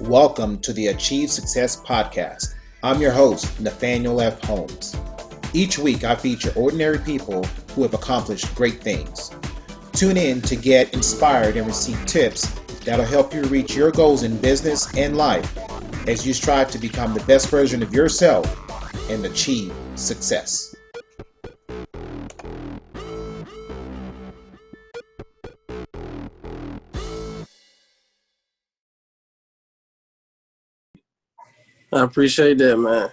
Welcome to the Achieve Success Podcast. I'm your host, Nathaniel F. Holmes. Each week, I feature ordinary people who have accomplished great things. Tune in to get inspired and receive tips that'll help you reach your goals in business and life as you strive to become the best version of yourself and achieve success. I appreciate that, man.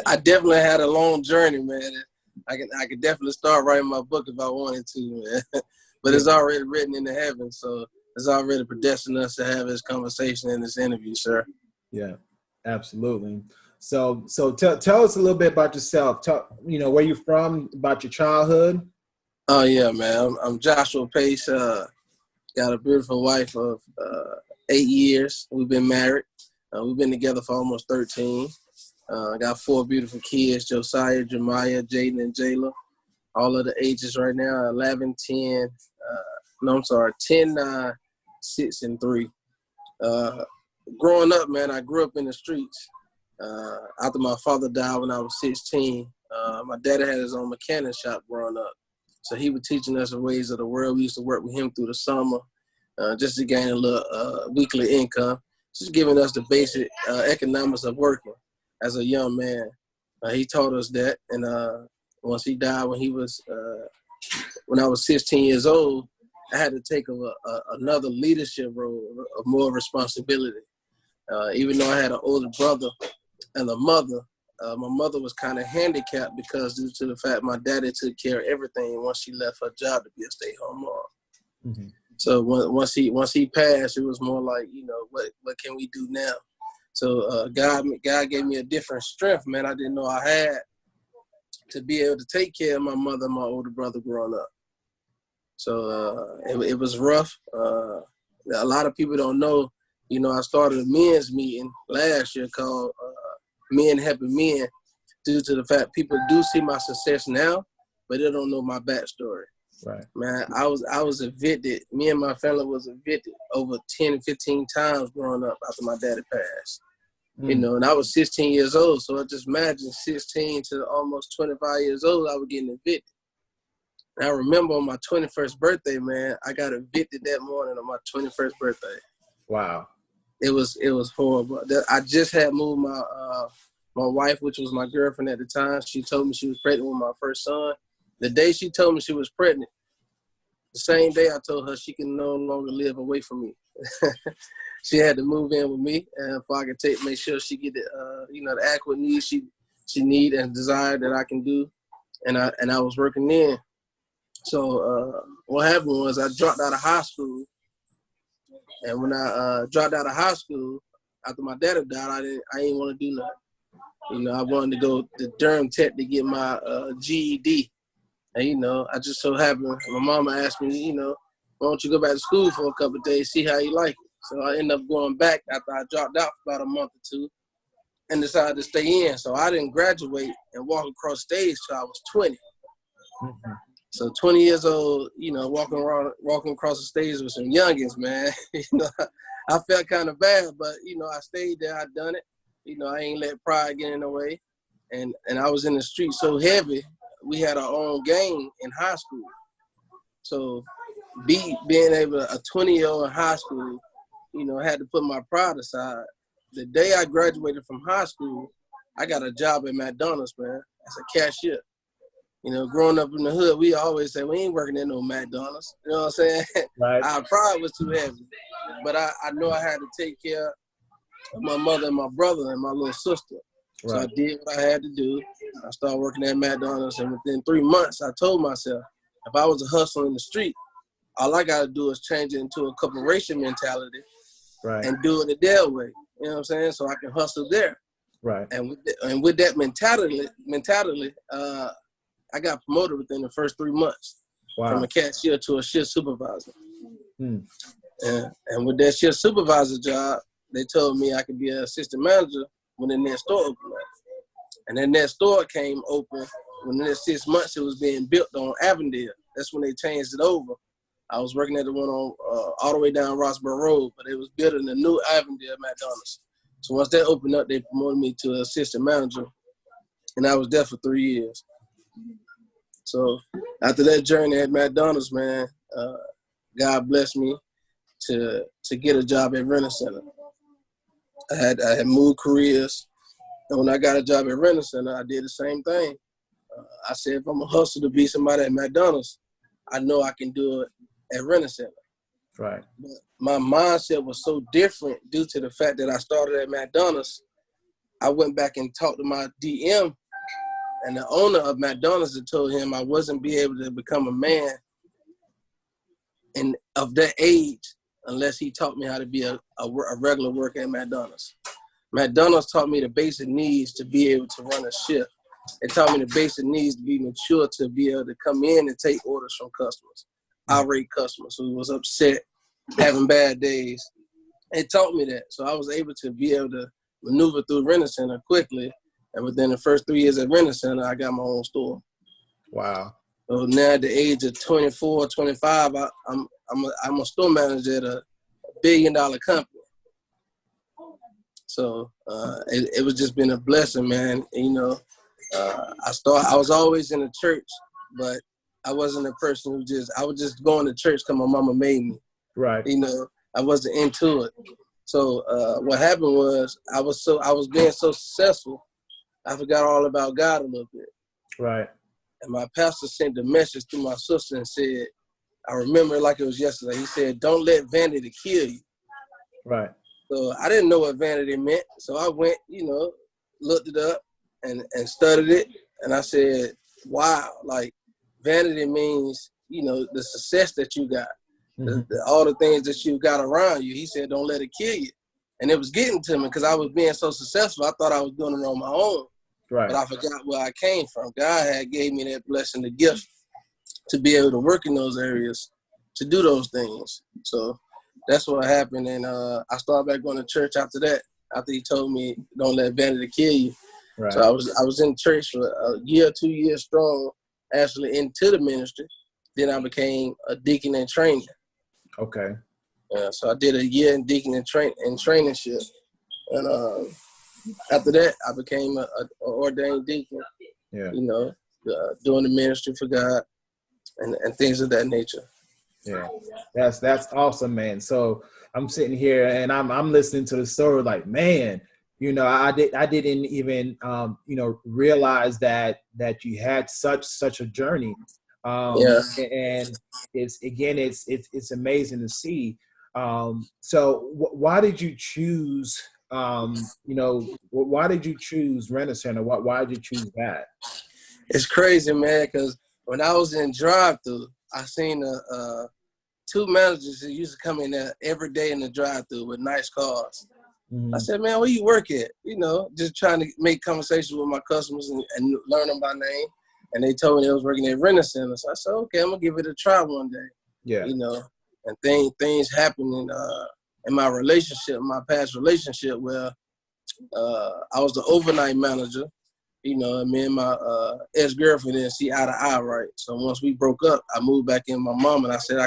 I definitely had a long journey, man. I could definitely start writing my book if I wanted to, man. But it's already written in the heavens, so it's already predestined us to have this conversation and this interview, sir. Yeah, absolutely. So tell us a little bit about yourself. Where you're from, about your childhood. Oh yeah, man. I'm Joshua Pace. Got a beautiful wife of 8 years. We've been married. We've been together for almost 13. I got 4 beautiful kids, Josiah, Jemiah, Jaden, and Jayla. All of the ages right now, 11, 10, 10, 9, 6, and 3. Growing up, man, I grew up in the streets. After my father died when I was 16, my daddy had his own mechanic shop growing up. So he was teaching us the ways of the world. We used to work with him through the summer just to gain a little weekly income. Just giving us the basic economics of working as a young man. He taught us that, and once he died, when I was 16 years old, I had to take another leadership role of more responsibility. Even though I had an older brother and a mother, my mother was kind of handicapped because due to the fact my daddy took care of everything once she left her job to be a stay-at-home mom. Mm-hmm. So once he passed, it was more like, what can we do now? So God gave me a different strength, man. I didn't know I had to be able to take care of my mother and my older brother growing up. So it was rough. A lot of people don't know, I started a men's meeting last year called Men Helping Men, due to the fact people do see my success now, but they don't know my backstory. Right. Man, I was evicted. Me and my family was evicted over 10, 15 times growing up after my daddy passed. And I was 16 years old. So I just imagine 16 to almost 25 years old, I was getting evicted. And I remember on my 21st birthday, man, I got evicted that morning on my 21st birthday. Wow. It was horrible. I just had moved my wife, which was my girlfriend at the time. She told me she was pregnant with my first son. The day she told me she was pregnant, the same day I told her she can no longer live away from me. She had to move in with me, and if I could make sure she get the adequate needs she need and desire that I can do, and I was working in. So what happened was I dropped out of high school, and when I dropped out of high school after my daddy died, I didn't want to do nothing. I wanted to go to Durham Tech to get my GED. And, I just so happened, my mama asked me, why don't you go back to school for a couple of days, see how you like it. So I ended up going back after I dropped out for about a month or two and decided to stay in. So I didn't graduate and walk across stage till I was 20. Mm-hmm. So 20 years old, walking across the stage with some youngins, man. I felt kind of bad, but, I stayed there. I done it. I ain't let pride get in the way. And I was in the street so heavy. We had our own gang in high school. So being able a 20-year-old in high school, I had to put my pride aside. The day I graduated from high school, I got a job at McDonald's, man, as a cashier. Growing up in the hood, we always say, we ain't working at no McDonald's. You know what I'm saying? Right. Our pride was too heavy. But I know I had to take care of my mother and my brother and my little sister. Right. So I did what I had to do. I started working at McDonald's, and within 3 months, I told myself, if I was a hustler in the street, all I got to do is change it into a corporation mentality, right, and do it their way. You know what I'm saying? So I can hustle there. Right. And with that mentality, I got promoted within the first 3 months. Wow. From a cashier to a shift supervisor. And with that shift supervisor job, they told me I could be an assistant manager when the next store opened up. And then that store came open when in the 6 months it was being built on Avondale. That's when they changed it over. I was working at the one on all the way down Roxborough Road, but it was building a new Avondale McDonald's. So once that opened up, they promoted me to assistant manager, and I was there for 3 years. So after that journey at McDonald's, man, God blessed me to get a job at Rent-A-Center. I had moved careers, and when I got a job at Rent-A-Center, I did the same thing. I said, if I'm a hustle to be somebody at McDonald's, I know I can do it at Rent-A-Center. Right. But my mindset was so different due to the fact that I started at McDonald's. I went back and talked to my DM, and the owner of McDonald's had told him I wasn't be able to become a man and of that age unless he taught me how to be a regular worker at McDonald's. McDonald's taught me the basic needs to be able to run a shift. It taught me the basic needs to be mature, to be able to come in and take orders from customers, irate customers who was upset, having bad days. It taught me that. So I was able to be able to maneuver through Rent-A-Center quickly. And within the first 3 years at Rent-A-Center, I got my own store. Wow. So now at the age of 24, 25, I'm a store manager at a $1 billion company. So it was just been a blessing, man. And, you know, I was always in the church, but I wasn't a person who I was just going to church because my mama made me. Right. You know, I wasn't into it. So what happened was I was being so successful, I forgot all about God a little bit. Right. And my pastor sent a message to my sister and said, I remember it like it was yesterday. He said, don't let vanity kill you. Right. So I didn't know what vanity meant. So I went, you know, looked it up and studied it. And I said, wow, like vanity means, you know, the success that you got, all the things that you got around you. He said, don't let it kill you. And it was getting to me because I was being so successful. I thought I was doing it on my own. Right. But I forgot where I came from. God had gave me that blessing, the gift to be able to work in those areas, to do those things. So that's what happened. And I started back going to church after that, after he told me, don't let vanity kill you. Right. So I was in church for a year, 2 years strong, actually into the ministry. Then I became a deacon in training. Okay. So I did a year in deacon and trainingship. And after that, I became an ordained deacon, you know, doing the ministry for God and things of that nature. Yeah, that's awesome, man. So I'm sitting here and I'm listening to the story like, man, you know, I didn't even you know, realize that you had such a journey. And it's amazing to see. So why did you choose you know, why did you choose Rent-A-Center? Why did you choose that? It's crazy, man, because when I was in drive-thru, I seen two managers who used to come in there every day in the drive-thru with nice cars. I said, man, where you work at? You know, just trying to make conversation with my customers and learn them by name. And they told me they was working at Rent-A-Center. So I said, okay, I'm going to give it a try one day. Yeah. You know, and things happened in my relationship, my past relationship, where I was the overnight manager. You know, and me and my ex-girlfriend didn't see eye to eye, right? So once we broke up, I moved back in with my mom, and I said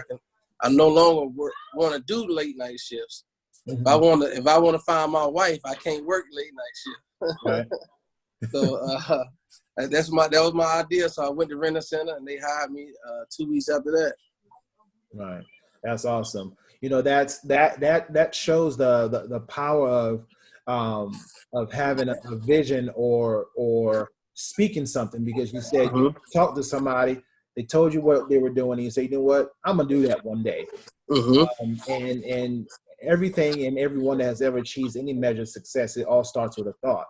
I no longer want to do late night shifts. If I want to find my wife, I can't work late night shift. Right. So that was my idea. So I went to Rent-A-Center, and they hired me 2 weeks after that. Right. That's awesome. You know, that shows the power of having a vision or speaking something, because you said you talked to somebody, they told you what they were doing, and you say, you know what, I'm gonna do that one day. And everything and everyone that has ever achieved any measure of success, it all starts with a thought.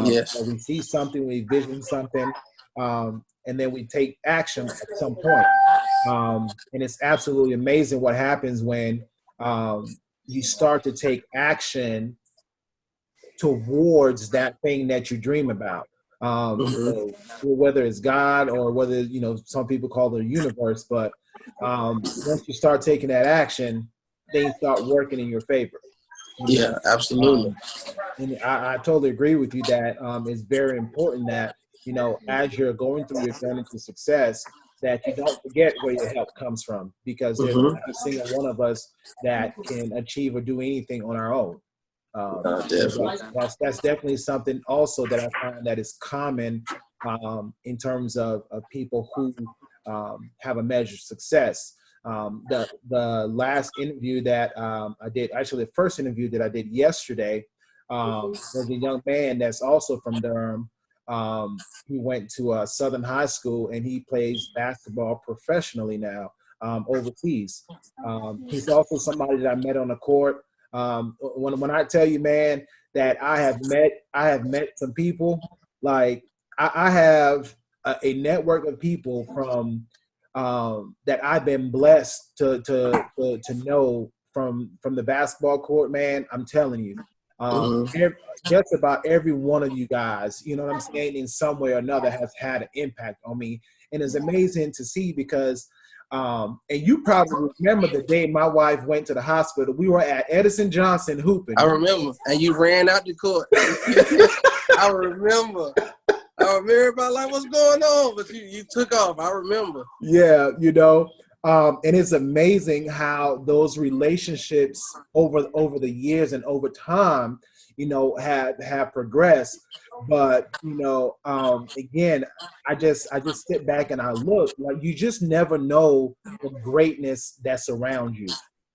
Yes. So we see something, we vision something, and then we take action at some point. And it's absolutely amazing what happens when you start to take action towards that thing that you dream about. So whether it's God or whether, you know, some people call it the universe, but once you start taking that action, things start working in your favor. Yeah, absolutely. And I totally agree with you that it's very important that, you know, as you're going through your journey to success, that you don't forget where your help comes from, because there's not a single one of us that can achieve or do anything on our own. Definitely. That's definitely something also that I find that is common in terms of people who have a measure of success. The last interview that I did, actually the first interview that I did yesterday, was a young man that's also from Durham. He went to Southern High School and he plays basketball professionally now overseas. He's also somebody that I met on the court. When I tell you, man, that I have met some people, like I have a network of people from that I've been blessed to know from the basketball court, man. I'm telling you, just about every one of you guys, you know what I'm saying, in some way or another has had an impact on me. And it's amazing to see because, and you probably remember the day my wife went to the hospital. We were at Edison Johnson hooping. I remember. And you ran out the court. I remember. Everybody like, what's going on? But you took off. I remember. Yeah, you know. And it's amazing how those relationships over the years and over time, you know, have progressed. But you know, again, I just sit back and I look, like you just never know the greatness that's around you.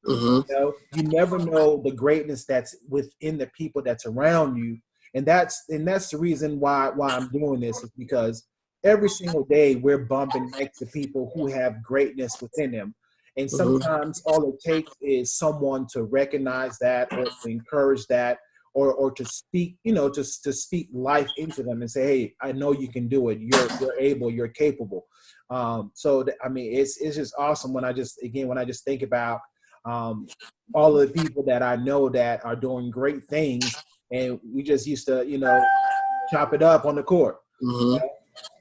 You know, you never know the greatness that's within the people that's around you, and that's the reason why I'm doing this, is because every single day we're bumping next to people who have greatness within them. And sometimes all it takes is someone to recognize that, or to encourage that, or to speak, you know, to speak life into them and say, hey, I know you can do it. You're able, you're capable. I mean, it's just awesome when I just think about all of the people that I know that are doing great things, and we just used to, you know, chop it up on the court.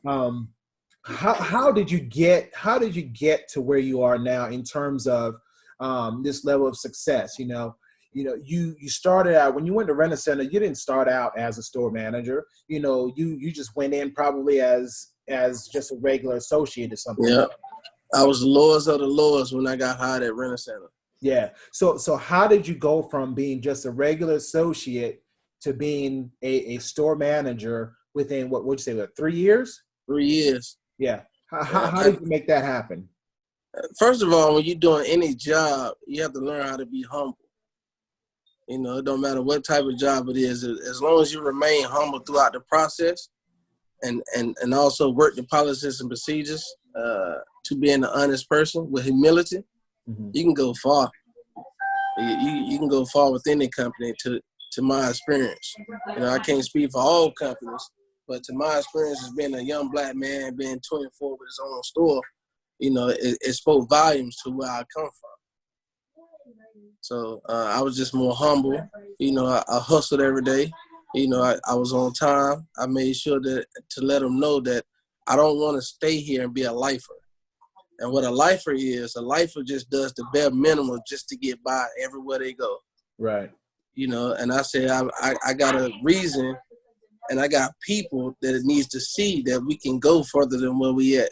How did you get to where you are now in terms of this level of success? You started out when you went to Rent-A-Center. You didn't start out as a store manager. You know, you just went in probably as just a regular associate or something. Yeah, I was the lowest of the lowest when I got hired at Rent-A-Center. Yeah. So how did you go from being just a regular associate to being a store manager within what would you say, 3 years? 3 years. Yeah. How did you make that happen? First of all, when you're doing any job, you have to learn how to be humble. You know, it don't matter what type of job it is, as long as you remain humble throughout the process, and also work the policies and procedures to being an honest person with humility, you can go far. You can go far with any company, to my experience. You know, I can't speak for all companies, but to my experience as being a young black man, being 24 with his own store, you know, it spoke volumes to where I come from. So I was just more humble. You know, I hustled every day. You know, I was on time. I made sure to let them know that I don't want to stay here and be a lifer. And what a lifer just does the bare minimum just to get by everywhere they go. Right. You know, and I said, I got a reason, and I got people that it needs to see that we can go further than where we at.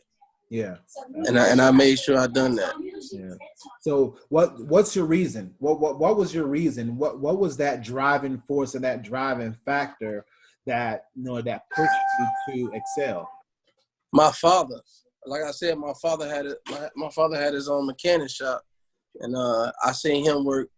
Yeah. And I made sure I done that. Yeah. So what's your reason? What was your reason? What was that driving force and that driving factor that, you know, that pushed you to excel? My father. Like I said, my father had his own mechanic shop, and I seen him work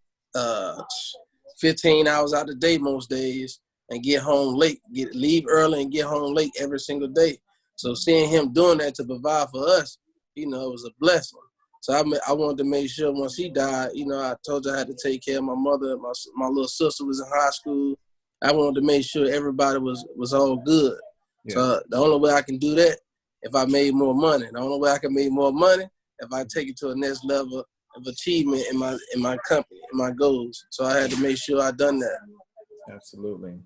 15 hours out the day most days and get home late, leave early and get home late every single day. So seeing him doing that to provide for us, you know, it was a blessing. So I wanted to make sure once he died, you know, I told you I had to take care of my mother. My little sister was in high school. I wanted to make sure everybody was all good. Yeah. So the only way I can do that, if I made more money. The only way I can make more money, if I take it to a next level of achievement in my company, in my goals. So I had to make sure I done that. Absolutely.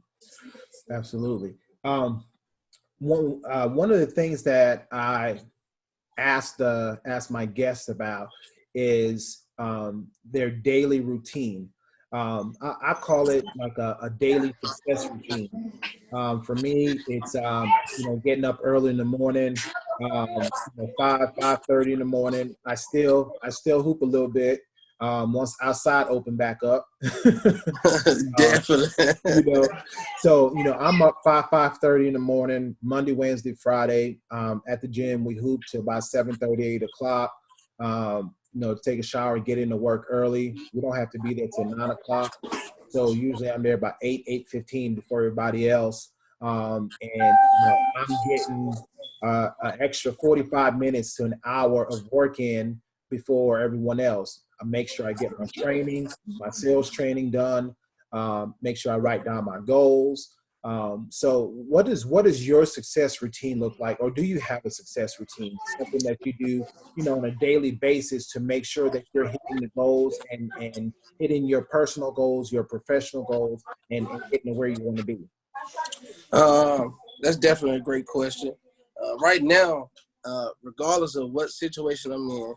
One of the things that I asked my guests about is their daily routine. I call it like a daily success routine. For me, it's you know, getting up early in the morning, 5:30 in the morning. I still hoop a little bit. Once outside open back up. Definitely. So I'm up 5:30 in the morning, Monday, Wednesday, Friday. At the gym, we hoop till about 7:30, 8 o'clock. Take a shower, get into work early. We don't have to be there till 9 o'clock. So usually I'm there about 8:15 before everybody else. I'm getting an extra 45 minutes to an hour of work in before everyone else. I make sure I get my training, my sales training done. Make sure I write down my goals. So what does your success routine look like? Or do you have a success routine? Something that you do, on a daily basis to make sure that you're hitting the goals and hitting your personal goals, your professional goals, and getting to where you want to be? That's definitely a great question. Right now, regardless of what situation I'm in,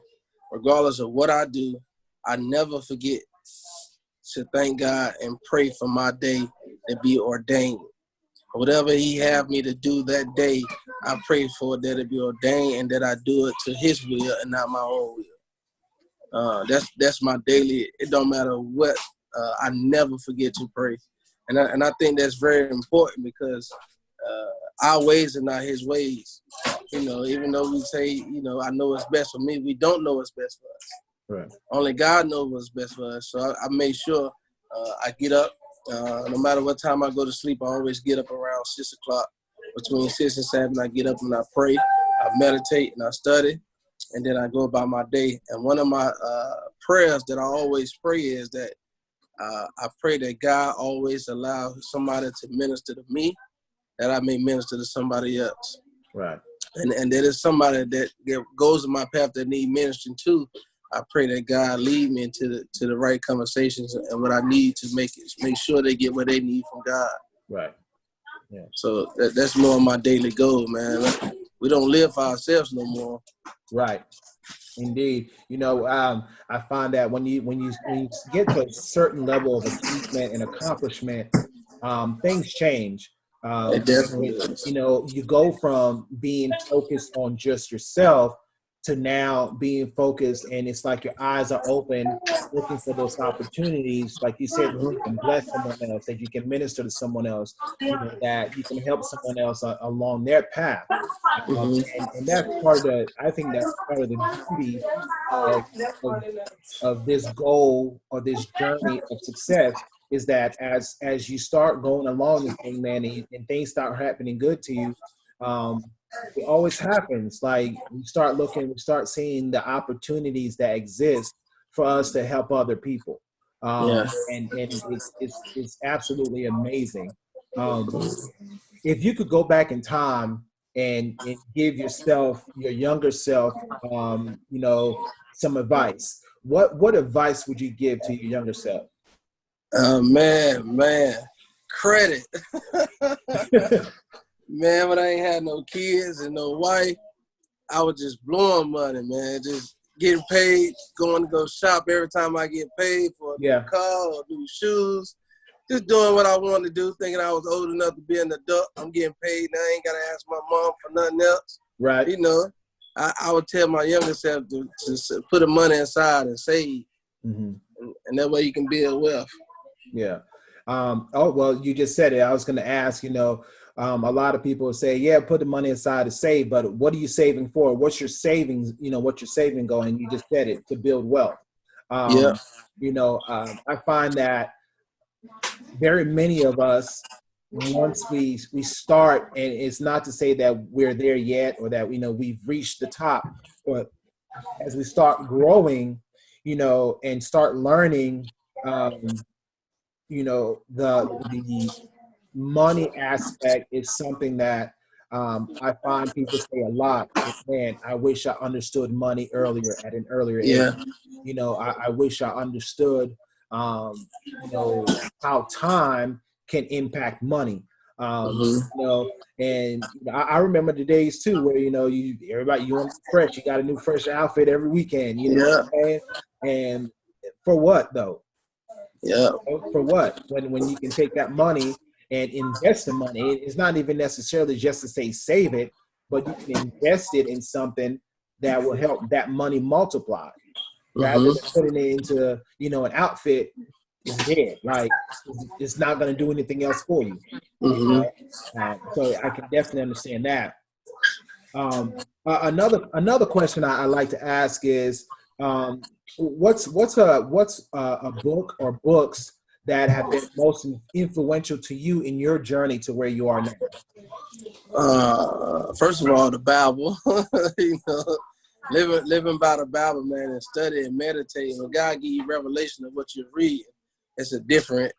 regardless of what I do, I never forget to thank God and pray for my day to be ordained. Whatever he have me to do that day, I pray for that it be ordained and that I do it to his will and not my own will. That's my daily. It don't matter what. I never forget to pray, and I think that's very important because our ways are not his ways. Even though we say, I know what's best for me, we don't know what's best for us. Right. Only God knows what's best for us. So I make sure I get up. No matter what time I go to sleep, I always get up around 6 o'clock. Between 6 and 7, I get up and I pray, I meditate, and I study, and then I go about my day. And one of my prayers that I always pray is that I pray that God always allow somebody to minister to me, that I may minister to somebody else. Right. And that is somebody that goes in my path that need ministering to. I pray that God lead me into the right conversations and what I need to make sure they get what they need from God. Right. Yeah. So that's more of my daily goal, man. We don't live for ourselves no more. Right. Indeed. I find that when you get to a certain level of achievement and accomplishment, things change. It definitely is. You go from being focused on just yourself to now being focused, and it's like your eyes are open, looking for those opportunities, like you said, that you can bless someone else, that you can minister to someone else, that you can help someone else along their path. And that's I think that's part of the beauty of this goal or this journey of success, is that as you start going along this thing, man, and things start happening good to you, it always happens. Like we start seeing the opportunities that exist for us to help other people. And it's absolutely amazing. If you could go back in time and give your younger self, some advice, what advice would you give to your younger self? Man, credit. Man, when I ain't had no kids and no wife, I was just blowing money, man. Just getting paid, going to go shop every time I get paid for a new car or new shoes. Just doing what I wanted to do, thinking I was old enough to be an adult. I'm getting paid now. I ain't got to ask my mom for nothing else. Right. I would tell my younger self to put the money aside and save. Mm-hmm. And that way you can build wealth. Yeah. Well, you just said it. I was going to ask, a lot of people say, yeah, put the money aside to save, but what are you saving for? What's your savings, what you're saving going? You just said it, to build wealth. I find that very many of us, once we start, and it's not to say that we're there yet or that, we've reached the top, but as we start growing, and start learning, the money aspect is something that I find people say a lot. Man, I wish I understood money at an earlier age. I wish I understood, how time can impact money. And I remember the days too where you want fresh. You got a new fresh outfit every weekend. What I'm saying? And for what though? Yeah. For what? When you can take that money and invest the money, it's not even necessarily just to say save it, but you can invest it in something that will help that money multiply rather than putting it into, an outfit is dead. Like it's not going to do anything else for you. So I can definitely understand that. Another question I like to ask is, what's a book or books that have been most influential to you in your journey to where you are now? First of all, the Bible. Living by the Bible, man, and study and meditate. When God give you revelation of what you read, it's a different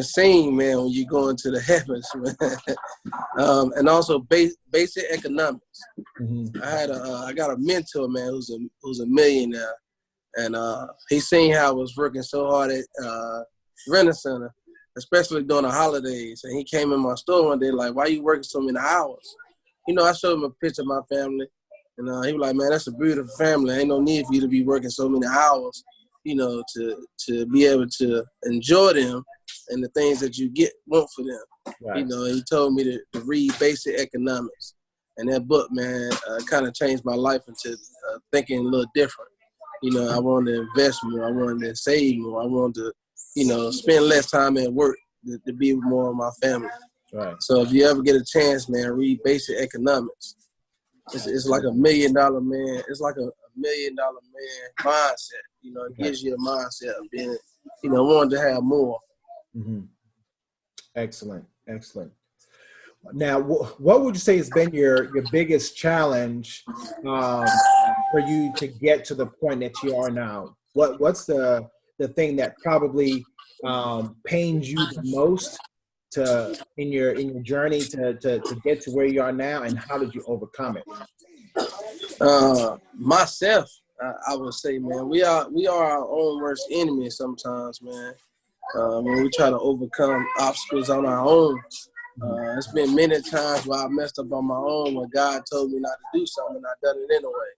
scene, man, when you go into the heavens, man. And also basic economics. I got a mentor, man, who's a millionaire, and he seen how I was working so hard at Rent-A-Center, especially during the holidays. And he came in my store one day like, "Why you working so many hours?" I showed him a picture of my family, and he was like, "Man, that's a beautiful family. Ain't no need for you to be working so many hours, to be able to enjoy them and the things that you want for them." Right. He told me to read Basic Economics. And that book, man, kind of changed my life into thinking a little different. I wanted to invest more. I wanted to save more. I wanted to, spend less time at work to be with more of my family. Right. So if you ever get a chance, man, read Basic Economics. It's like $1 million man. It's like $1 million man mindset. It gives you a mindset of being, wanting to have more. Excellent. Now, what would you say has been your biggest challenge for you to get to the point that you are now? What's the thing that probably pains you the most in your journey to get to where you are now, and how did you overcome it? Myself, I would say, man, we are our own worst enemy sometimes, man. When we try to overcome obstacles on our own. It's been many times where I messed up on my own when God told me not to do something and I done it anyway.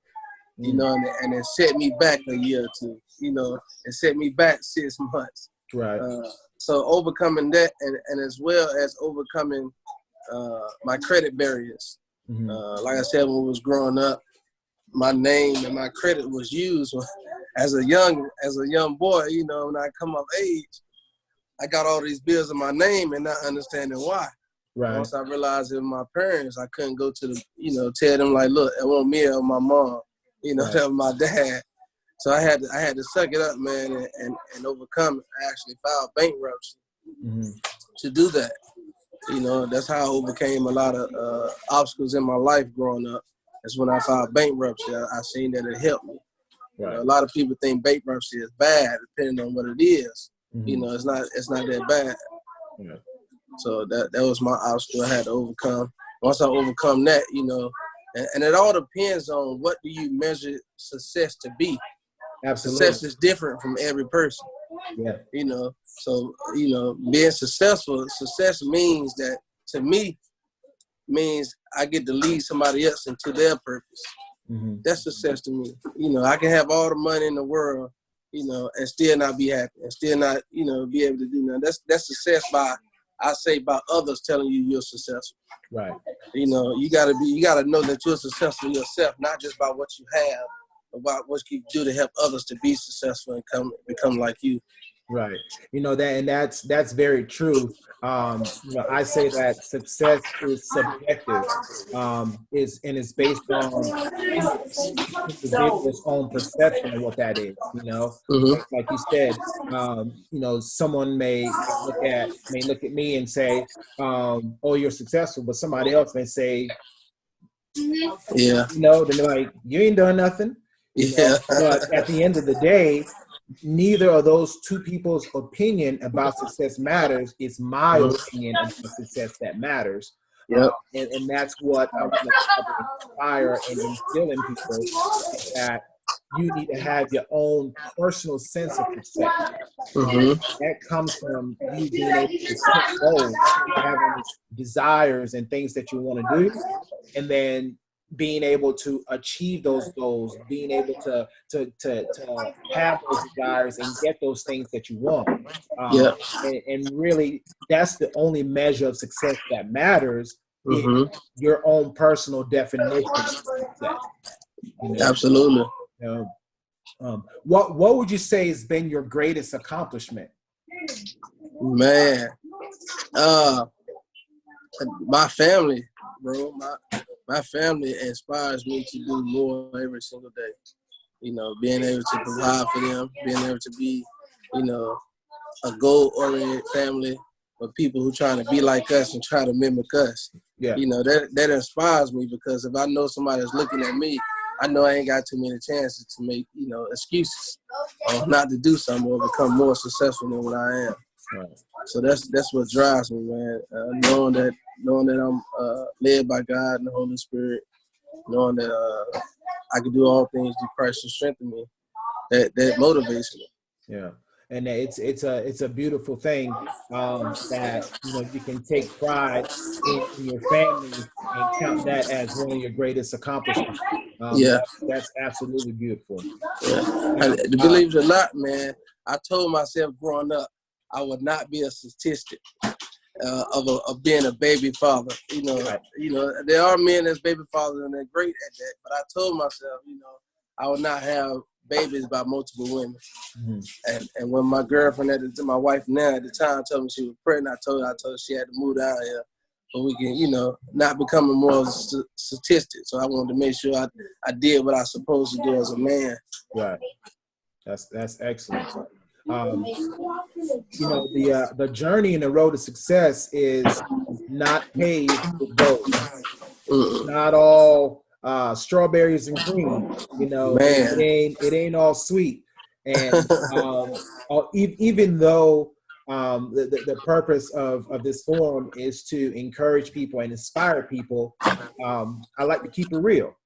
And it set me back a year or two. It set me back 6 months. Right. So overcoming that, and as well as overcoming my credit barriers. Like I said, when I was growing up, my name and my credit was used as a young boy. When I come of age, I got all these bills in my name and not understanding why. Right. Once I realized it was my parents, I couldn't go to tell them like, "Look, it wasn't me or my mom." Right. That was my dad. So I had to suck it up, man, and overcome it. I actually filed bankruptcy to do that. That's how I overcame a lot of obstacles in my life growing up. That's when I filed bankruptcy. I seen that it helped me. Right. A lot of people think bankruptcy is bad, depending on what it is. It's not that bad. Yeah. So that was my obstacle I had to overcome. Once I overcome that, and it all depends on what do you measure success to be. Absolutely. Success is different from every person. Yeah. So being successful, success means that, to me, means I get to lead somebody else into their purpose. That's success to me. I can have all the money in the world, and still not be happy, and still not, be able to do nothing. That's success by others telling you you're successful. Right. You gotta know that you're successful yourself, not just by what you have, but about what you do to help others to be successful and become like you. Right. That's very true. I say that success is subjective. It's based on individual's own perception of what that is. Like you said, someone may look at me and say, "Oh, you're successful," but somebody else may say, "Yeah, they're like, you ain't done nothing." But at the end of the day, neither of those two people's opinion about success matters. It's my opinion about success that matters. Yep. And that's what I want to inspire and instill in people, is that you need to have your own personal sense of success. That comes from you being able to set goals, having desires and things that you want to do, and then being able to achieve those goals, being able to have those desires and get those things that you want. And really, that's the only measure of success that matters. is your own personal definition of success. You know? Absolutely. You know, what would you say has been your greatest accomplishment? Man, my family, bro. My family inspires me to do more every single day. You know, being able to provide for them, being able to be, you know, a goal-oriented family of people who trying to be like us and try to mimic us. Yeah. You know, that inspires me, because if I know somebody's looking at me, I know I ain't got too many chances to make, you know, excuses or not to do something or become more successful than what I am. Right. So that's what drives me, man. Knowing that I'm led by God and the Holy Spirit, knowing that I can do all things through Christ who strengthens me. That motivates me. Yeah, and it's a beautiful thing that you can take pride in your family and count that as one of your greatest accomplishments. That's absolutely beautiful. Yeah. Now, Believe it or not, man, I told myself growing up I would not be a statistic of being a baby father. Right. There are men that's baby fathers and they're great at that. But I told myself, I would not have babies by multiple women. Mm-hmm. And when my girlfriend my wife now at the time told me she was pregnant, I told her she had to move down here so we can, not become a more statistic. So I wanted to make sure I did what I was supposed to do as a man. Right. That's excellent. The journey and the road to success is not paved with gold. It's not all strawberries and cream. Man. It ain't all sweet. And even though the purpose of this forum is to encourage people and inspire people, I like to keep it real.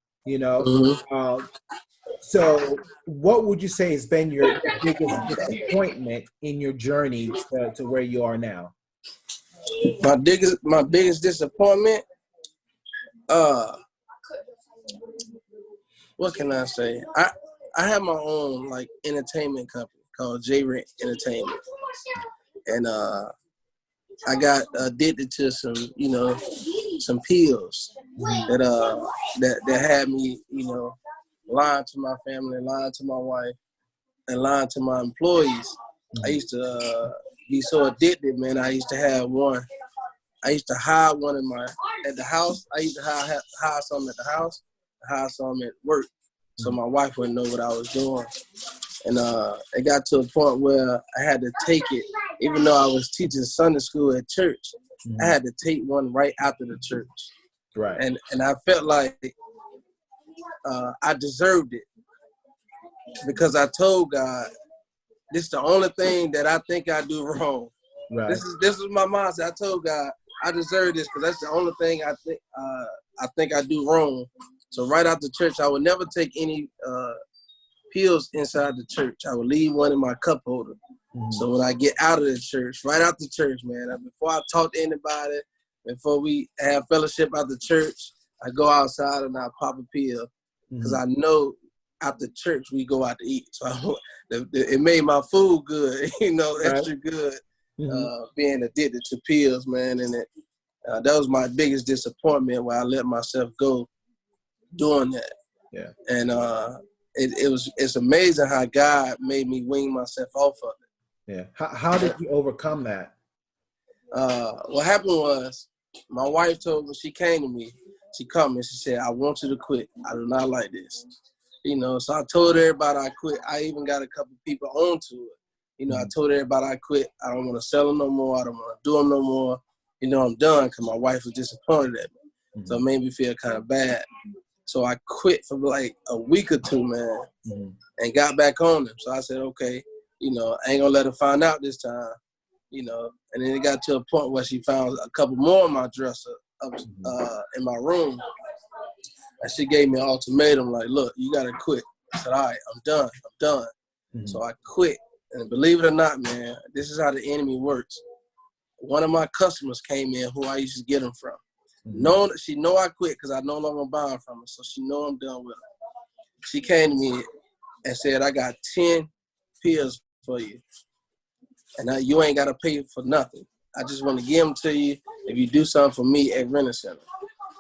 So what would you say has been your biggest disappointment in your journey to where you are now? My biggest disappointment, what can I say? I have my own entertainment company called J Rent Entertainment. And I got addicted to some pills that had me, lying to my family, lying to my wife, and lying to my employees. I used to be so addicted, man. I used to have one. I used to hide one at the house. I used to hide some at the house, hide some at work, so my wife wouldn't know what I was doing. And it got to a point where I had to take it, even though I was teaching Sunday school at church. I had to take one right after the church. Right. And I felt like I deserved it, because I told God, this is the only thing that I think I do wrong. Right. This is my mindset. I told God, I deserve this because that's the only thing I think I do wrong. So right after church, I would never take any pills inside the church. I would leave one in my cup holder. So when I get out of the church, right after church, man, before I talk to anybody, before we have fellowship after church, I go outside and I pop a pill, because I know after church we go out to eat. So it made my food good, extra good. Being addicted to pills, man, and that was my biggest disappointment, where I let myself go doing that. Yeah. And it's amazing how God made me wean myself off of it. Yeah. How did you overcome that? What happened was, my wife told me, she came to me, she called me and she said, I want you to quit. I do not like this. So I told everybody I quit. I even got a couple people onto it. I told everybody I quit. I don't want to sell them no more. I don't want to do them no more. I'm done, because my wife was disappointed at me. So it made me feel kind of bad. So I quit for a week or two, man, and got back on them. So I said, okay, I ain't going to let her find out this time, and then it got to a point where she found a couple more in my dresser up in my room. And she gave me an ultimatum, look, you got to quit. I said, all right, I'm done. So I quit. And believe it or not, man, this is how the enemy works. One of my customers came in who I used to get them from. She know I quit because I no longer buying from her, so she know I'm done with her. She came to me and said, I got 10 pills for you, and you ain't got to pay for nothing. I just want to give them to you. if you do something for me at Renner Center.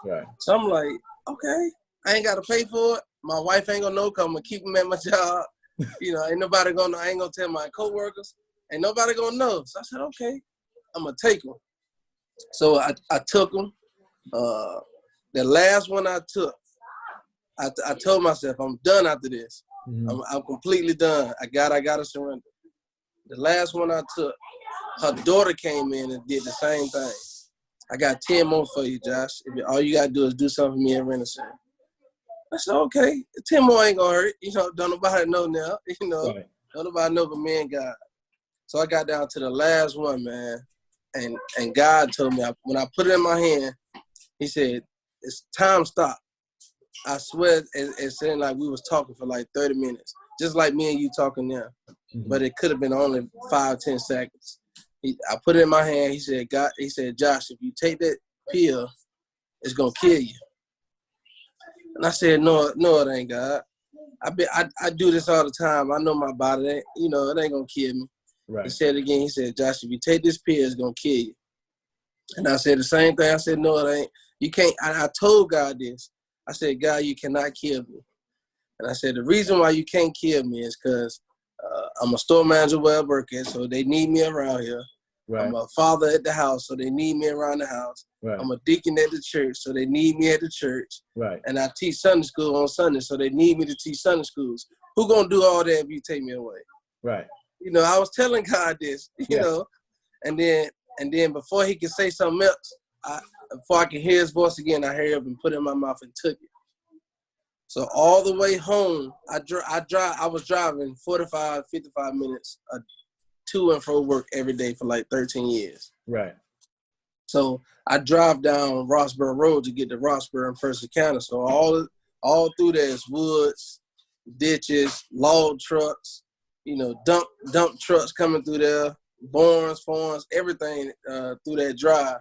Right. So I'm like, okay, I ain't got to pay for it. My wife ain't gonna know because I'm gonna keep them at my job. You know, ain't nobody gonna know. I ain't gonna tell my coworkers. Ain't nobody gonna know. So I said, okay, I'm gonna take them. So I took them. The last one I took, I told myself, I'm done after this. Mm-hmm. I'm completely done. I gotta surrender. The last one I took, her daughter came in and did the same thing. I got 10 more for you, Josh. All you gotta do is do something for me at Renner Center. I said, okay, 10 more ain't gonna hurt. You know, don't nobody know now. You know, right. Don't nobody know but me and God. So I got down to the last one, man. And God told me, when I put it in my hand, he said, it's time stop. I swear it seemed like we was talking for like 30 minutes, just like me and you talking now. Mm-hmm. But it could have been only 5-10 seconds. I put it in my hand. He said, God, he said, Josh, if you take that pill, it's going to kill you. And I said, no, it ain't, God. I do this all the time. I know my body, it ain't going to kill me. Right. He said it again. He said, Josh, if you take this pill, it's going to kill you. And I said the same thing. I said, no, it ain't. You can't. I told God this. I said, God, you cannot kill me. And I said, the reason why you can't kill me is because I'm a store manager where I work at, so they need me around here. Right. I'm a father at the house, so they need me around the house. Right. I'm a deacon at the church, so they need me at the church. Right. And I teach Sunday school on Sunday, so they need me to teach Sunday schools. Who gonna do all that if you take me away? Right. You know, I was telling God this, you know, and then before he could say something else, before I could hear his voice again, I hurried up and put it in my mouth and took it. So all the way home, I was driving 45, 55 minutes to and from work every day for like 13 years. Right. So I drive down Rossboro Road to get to Rossboro and First County. So all through there is woods, ditches, log trucks, you know, dump trucks coming through there, barns, farms, everything through that drive.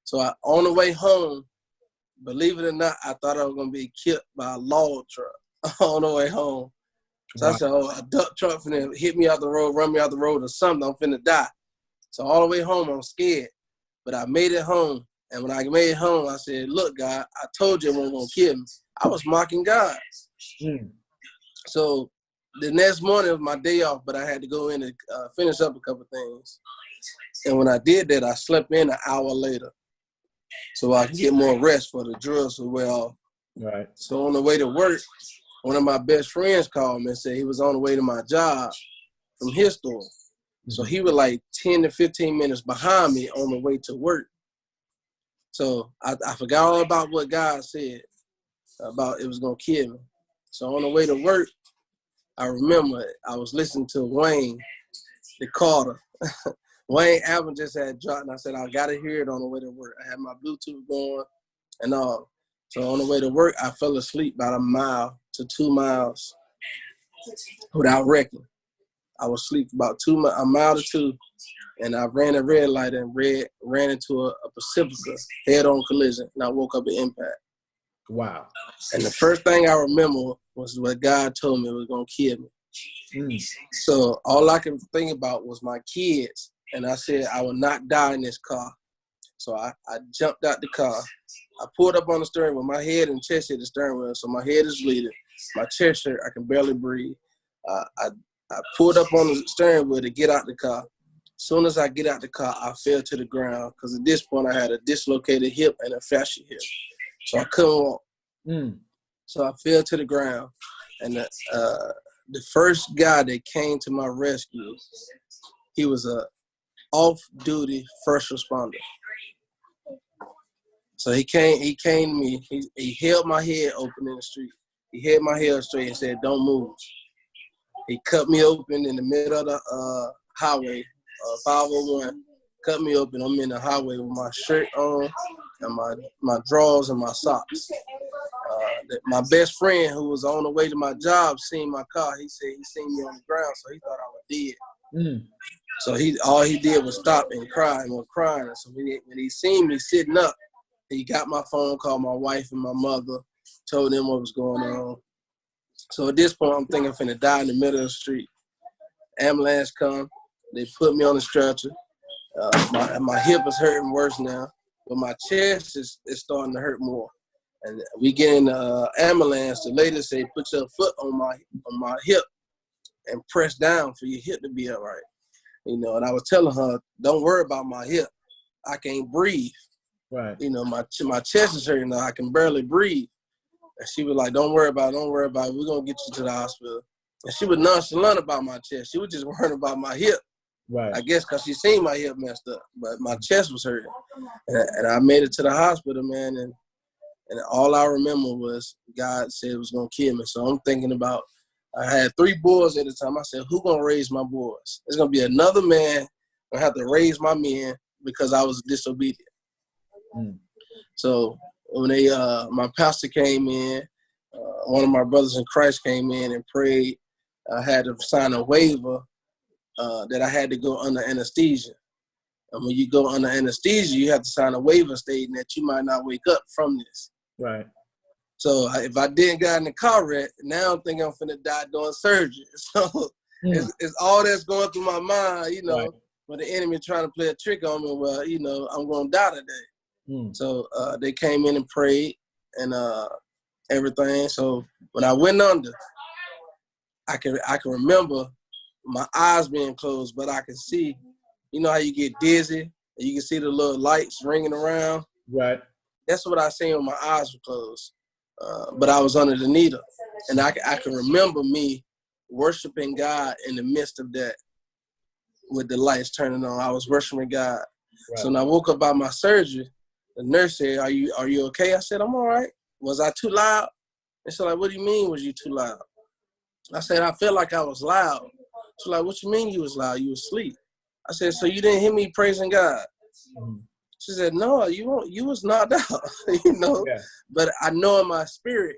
So on the way home, believe it or not, I thought I was going to be killed by a log truck on the way home. So wow. I said, a dump truck finna hit me out the road, run me out the road or something. I'm finna die. So all the way home, I'm scared. But I made it home. And when I made it home, I said, look, God, I told you it wasn't going to kill me. I was mocking God. So the next morning was my day off, but I had to go in and finish up a couple things. And when I did that, I slept in an hour later so I could get more rest for the drugs to wear off. Right. So on the way to work, one of my best friends called me and said he was on the way to my job from his store. So he was like 10 to 15 minutes behind me on the way to work. So I forgot all about what God said about it was going to kill me. So on the way to work, I remember I was listening to Wayne, the Carter. Wayne album just had dropped, and I said, I got to hear it on the way to work. I had my Bluetooth going and all. So on the way to work, I fell asleep about 1 mile to 2 miles without wrecking. I was asleep about 1 mile to 2, and I ran a red light and ran into a Pacifica head-on collision, and I woke up at impact. Wow. And the first thing I remember was what God told me was going to kill me. So all I could think about was my kids, and I said I will not die in this car. So I jumped out the car. I pulled up on the steering wheel. My head and chest hit the steering wheel, so my head is bleeding. My chest hurt. I can barely breathe. I pulled up on the steering wheel to get out the car. As soon as I get out the car, I fell to the ground because at this point I had a dislocated hip and a fascia hip. So I couldn't walk. So I fell to the ground. And the first guy that came to my rescue, he was a off-duty first responder. So he came to me. He held my head open in the street. He held my head straight and said, don't move. He cut me open in the middle of the highway, 501. Cut me open. I'm in the highway with my shirt on and my drawers and my socks. My best friend who was on the way to my job seen my car. He said he seen me on the ground, so he thought I was dead. So all he did was stop and cry and was crying. So when he seen me sitting up, he got my phone, called my wife and my mother, told them what was going on. So at this point, I'm thinking I'm finna die in the middle of the street. Ambulance come. They put me on the stretcher. My hip is hurting worse now. but my chest is starting to hurt more. And we get in the ambulance. The lady said, put your foot on my hip and press down for your hip to be all right. You know, and I was telling her, don't worry about my hip. I can't breathe. Right. You know, my chest is hurting now. I can barely breathe. And she was like, don't worry about it. We're going to get you to the hospital. And she was nonchalant about my chest. She was just worrying about my hip. Right. I guess because she seen my hip messed up. But my chest was hurting. And I made it to the hospital, man. And all I remember was God said it was going to kill me. So I'm thinking about, I had 3 boys at the time. I said, who going to raise my boys? It's going to be another man going to have to raise my men because I was disobedient. Mm. So when my pastor came in, one of my brothers in Christ came in and prayed. I had to sign a waiver that I had to go under anesthesia. And when you go under anesthesia, you have to sign a waiver stating that you might not wake up from this. Right. So if I didn't get in the car wreck, now I'm thinking I'm finna die doing surgery. So it's all that's going through my mind, you know, right. when the enemy trying to play a trick on me, well, you know, I'm going to die today. So they came in and prayed and everything. So when I went under, I can remember my eyes being closed, but I can see, you know how you get dizzy and you can see the little lights ringing around? Right. That's what I seen when my eyes were closed. But I was under the needle. And I can remember me worshiping God in the midst of that with the lights turning on. I was worshiping God. Right. So when I woke up by my surgery, the nurse said, are you okay? I said, I'm all right. Was I too loud? And she's like, what do you mean was you too loud? I said, I felt like I was loud. She's like, what you mean you was loud? You was asleep. I said, so you didn't hear me praising God? She said, no, you was knocked out, you know. Yeah. But I know in my spirit,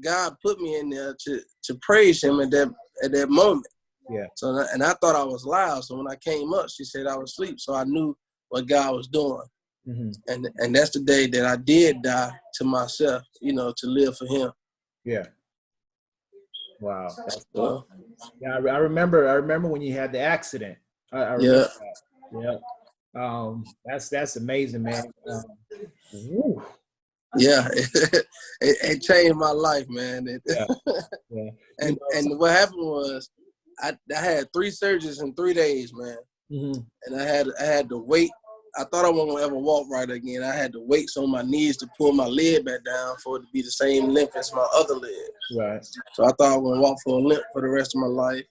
God put me in there to praise him at that moment. Yeah. So and I thought I was loud. So when I came up, she said I was asleep. So I knew what God was doing. Mm-hmm. And that's the day that I did die to myself, you know, to live for him. Yeah. Wow. Cool. Yeah, I remember when you had the accident. I remember that. Yeah. That's amazing, man. Yeah, it changed my life, man. Yeah. And what happened was I had 3 surgeries in 3 days, man. Mm-hmm. And I had to wait. I thought I wasn't gonna ever walk right again. I had to wait on my knees to pull my leg back down for it to be the same length as my other leg. Right. So I thought I was gonna walk for a limp for the rest of my life.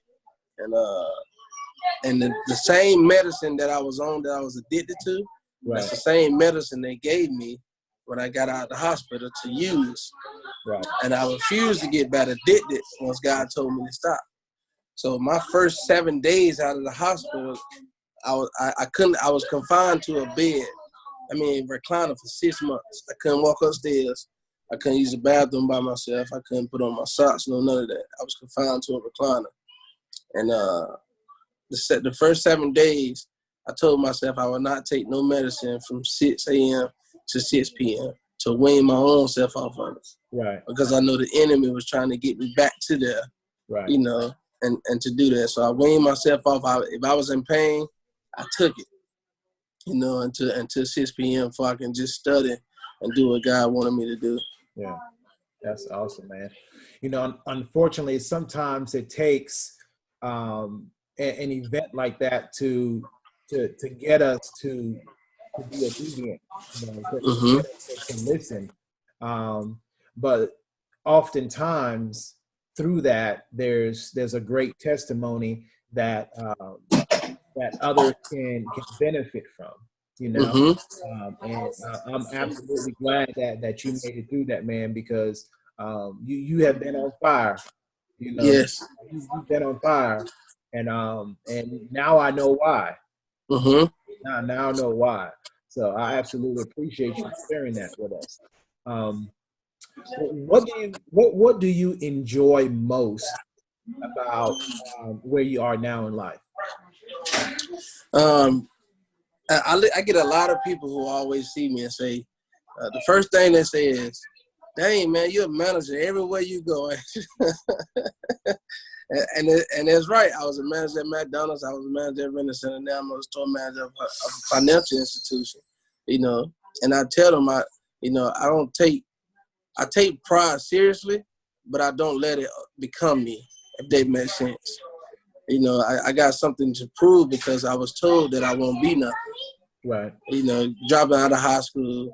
And the same medicine that I was on that I was addicted to, right. That's the same medicine they gave me when I got out of the hospital to use. Right. And I refused to get back addicted once God told me to stop. So my first 7 days out of the hospital, I was confined to a bed. Recliner for 6 months. I couldn't walk upstairs. I couldn't use the bathroom by myself. I couldn't put on my socks, none of that. I was confined to a recliner. And the first 7 days, I told myself I would not take no medicine from 6 a.m. to 6 p.m. to wean my own self off of it. Right. Because I know the enemy was trying to get me back to there. Right. You know, and to do that. So I weaned myself off. If I was in pain, I took it. You know, until 6 p.m. before I can just study and do what God wanted me to do. Yeah, that's awesome, man. You know, unfortunately, sometimes it takes an event like that to get us to be obedient, you know, to listen. But oftentimes through that, there's a great testimony that others can benefit from, you know. And I'm absolutely glad that you made it through that, man, because you have been on fire, you know. Yes. You've been on fire, and now I know why. Now I know why. So I absolutely appreciate you sharing that with us. What do you enjoy most about where you are now in life? I get a lot of people who always see me and say, the first thing they say is, dang, man, you're a manager everywhere you go. and that's right. I was a manager at McDonald's. I was a manager at Rent-A-Center. Now I'm a store manager of a financial institution, you know. And I tell them, I take pride seriously, but I don't let it become me, if that makes sense. I got something to prove because I was told that I won't be nothing. Right. Dropping out of high school,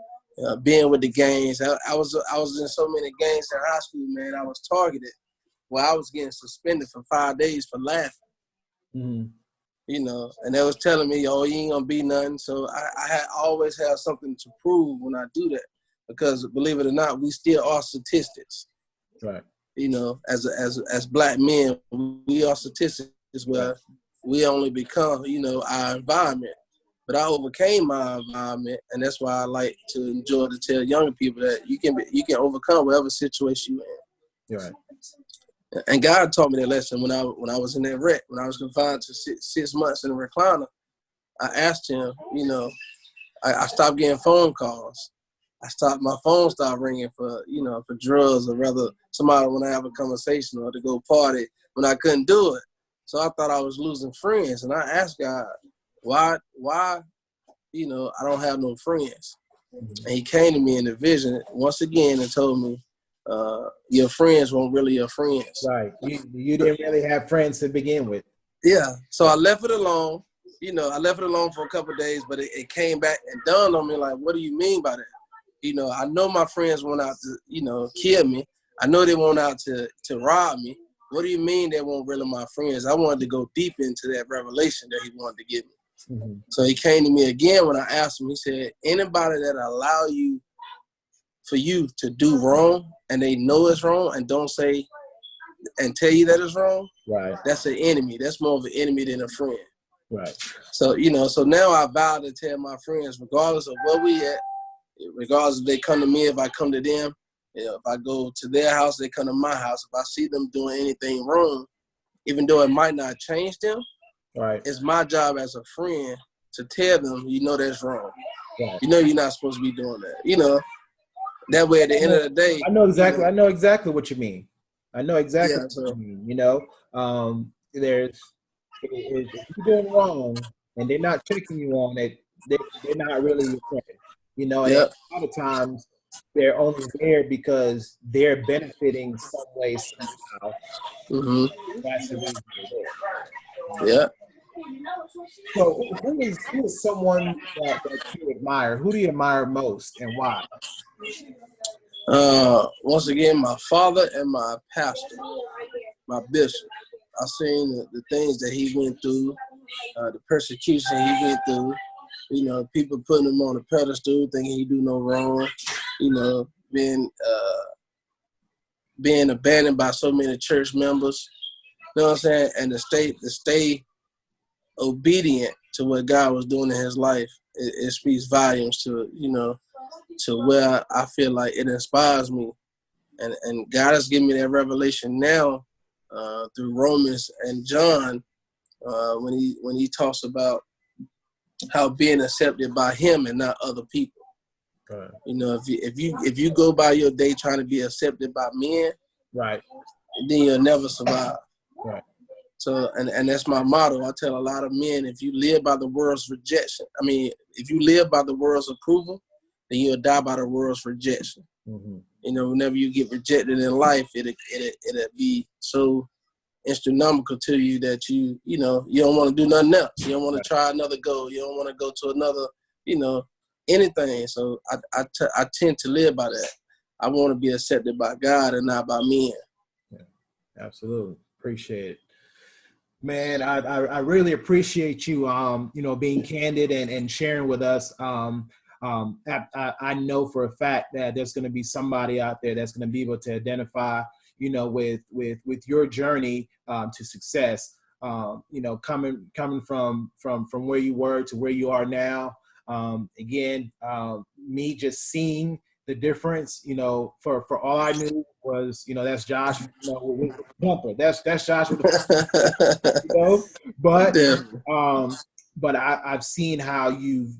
being with the gangs. I was in so many gangs in high school, man. I was targeted. Well, I was getting suspended for 5 days for laughing. Mm-hmm. And they was telling me, "Oh, you ain't gonna be nothing." So I always have something to prove when I do that, because believe it or not, we still are statistics. Right. As black men, we are statistics where we only become, our environment. But I overcame my environment, and that's why I like to enjoy to tell younger people that you can overcome whatever situation you're in. Right. And God taught me that lesson when I was in that wreck, when I was confined to 6 months in a recliner. I asked him, I stopped getting phone calls. My phone stopped ringing for drugs, or rather somebody want to have a conversation or to go party when I couldn't do it. So I thought I was losing friends, and I asked God, why, I don't have no friends. And he came to me in a vision once again and told me, your friends weren't really your friends. Right. You didn't really have friends to begin with. Yeah. So I left it alone. I left it alone for a couple of days, but it came back and dawned on me, like, what do you mean by that? I know my friends went out to, kill me. I know they went out to rob me. What do you mean they weren't really my friends? I wanted to go deep into that revelation that he wanted to give me. Mm-hmm. So he came to me again when I asked him. He said, anybody that allow you for you to do wrong and they know it's wrong and don't say and tell you that it's wrong, right? That's an enemy. That's more of an enemy than a friend. Right. So, so now I vow to tell my friends, regardless of where we at, regardless if they come to me, if I come to them, if I go to their house, they come to my house. If I see them doing anything wrong, even though it might not change them, right, it's my job as a friend to tell them, that's wrong. Right. You're not supposed to be doing that. That way at the end of the day. I know exactly what you mean. I know exactly what you mean. If you're doing wrong and they're not checking you on it, they're not really your friend. And a lot of times they're only there because they're benefiting some way, somehow. Mm-hmm. That's the reason they're there. Yeah. So who is someone that you admire? Who do you admire most and why? Once again, my father and my pastor, my bishop. I've seen the things that he went through, the persecution he went through. People putting him on a pedestal, thinking he do no wrong. Being abandoned by so many church members. You know what I'm saying? And to stay obedient to what God was doing in his life, it speaks volumes to to where I feel like it inspires me. And God has given me that revelation now through Romans and John when he talks about how being accepted by him and not other people. Right. If you go by your day trying to be accepted by men, right, then you'll never survive. Right. So and that's my motto. I tell a lot of men, if you live by the world's rejection, if you live by the world's approval, then you'll die by the world's rejection. Mm-hmm. Whenever you get rejected in life, it'll be so astronomical to you that you don't want to do nothing else. You don't want to try another goal. You don't want to go to another, anything. So I tend to live by that. I want to be accepted by God and not by men. Yeah, absolutely. Appreciate it. Man, I really appreciate you, being candid and sharing with us. I know for a fact that there's going to be somebody out there that's going to be able to identify, with your journey to success. Coming from where you were to where you are now. Me just seeing the difference, for all I knew was, that's Josh, with the bumper. That's Josh with the bumper, but I've seen how you've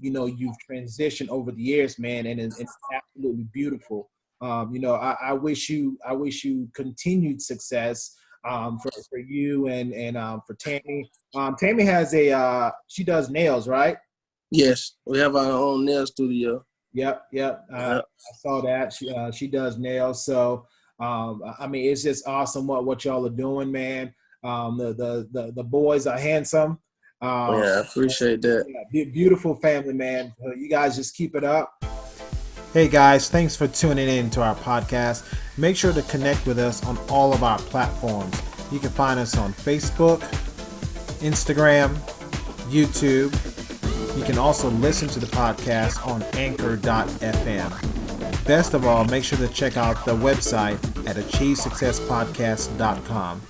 transitioned over the years, man, and it's absolutely beautiful. I wish you continued success for you and for Tammy. Tammy has she does nails, right? Yes, we have our own nail studio. Yep. I Yep. saw that. She does nails. So, I mean, it's just awesome what y'all are doing, man. The boys are handsome. Yeah, I appreciate that. Yeah, beautiful family, man. You guys just keep it up. Hey guys, thanks for tuning in to our podcast. Make sure to connect with us on all of our platforms. You can find us on Facebook, Instagram, YouTube. You can also listen to the podcast on anchor.fm. Best of all, make sure to check out the website at achievesuccesspodcast.com.